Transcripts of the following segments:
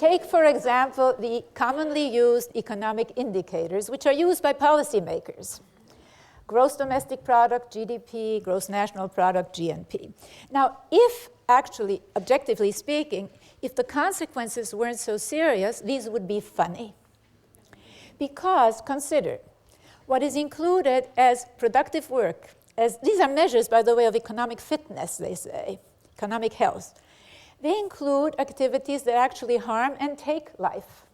Take, for example, the commonly used economic indicators, which are used by policymakers. Gross domestic product, GDP, gross national product, GNP. Now, if actually, objectively speaking, if the consequences weren't so serious, these would be funny. Because, consider, what is included as productive work, these are measures, by the way, of economic fitness, they say, economic health. They include activities that actually harm and take life.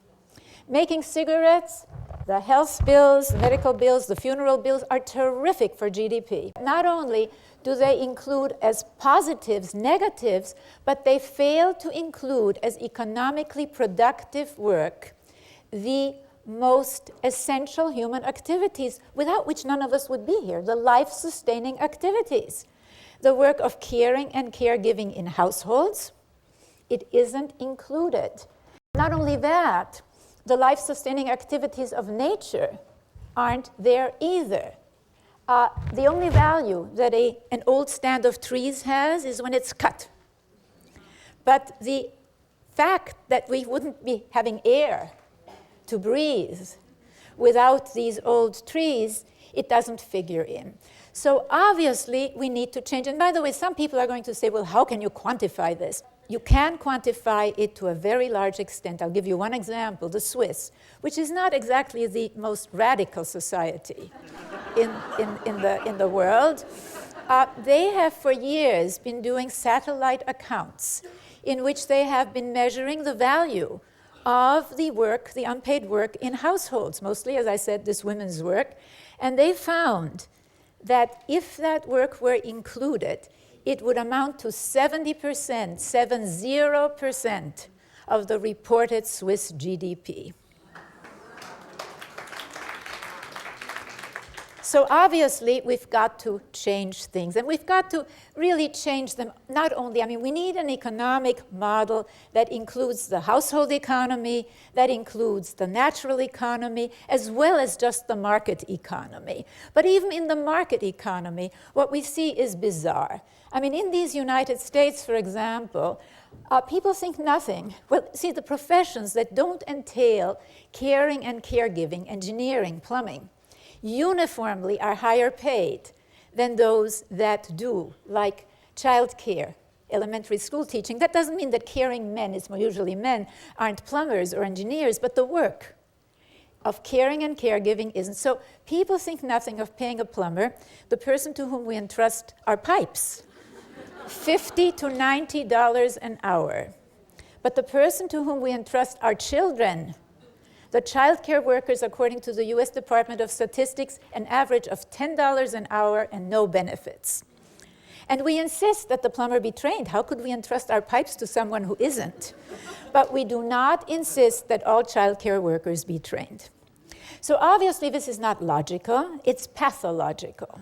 Making cigarettes, the health bills, medical bills, the funeral bills are terrific for GDP. Not only do they include as positives negatives, but they fail to include as economically productive work the most essential human activities, without which none of us would be here, the life-sustaining activities. The work of caring and caregiving in households, it isn't included. Not only that, the life-sustaining activities of nature aren't there either. The only value that an old stand of trees has is when it's cut. But the fact that we wouldn't be having air to breathe without these old trees, it doesn't figure in. So obviously, we need to change. And by the way, some people are going to say, well, how can you quantify this? You can quantify it to a very large extent. I'll give you one example, the Swiss, which is not exactly the most radical society in the world. They have for years been doing satellite accounts in which they have been measuring the value of the work, the unpaid work in households, mostly, as I said, this women's work. And they found that if that work were included, it would amount to 70%, 70% of the reported Swiss GDP. So obviously, we've got to change things. And we've got to really change them. Not only, we need an economic model that includes the household economy, that includes the natural economy, as well as just the market economy. But even in the market economy, what we see is bizarre. In these United States, for example, people think nothing. Well, see, the professions that don't entail caring and caregiving, engineering, plumbing, uniformly are higher paid than those that do, like childcare, elementary school teaching. That doesn't mean that caring men, it's usually men, aren't plumbers or engineers, but the work of caring and caregiving isn't. So people think nothing of paying a plumber, the person to whom we entrust our pipes, $50 to $90 an hour. But the person to whom we entrust our children, the child care workers, according to the US Department of Statistics, an average of $10 an hour and no benefits. And we insist that the plumber be trained. How could we entrust our pipes to someone who isn't? But we do not insist that all child care workers be trained. So obviously this is not logical, it's pathological.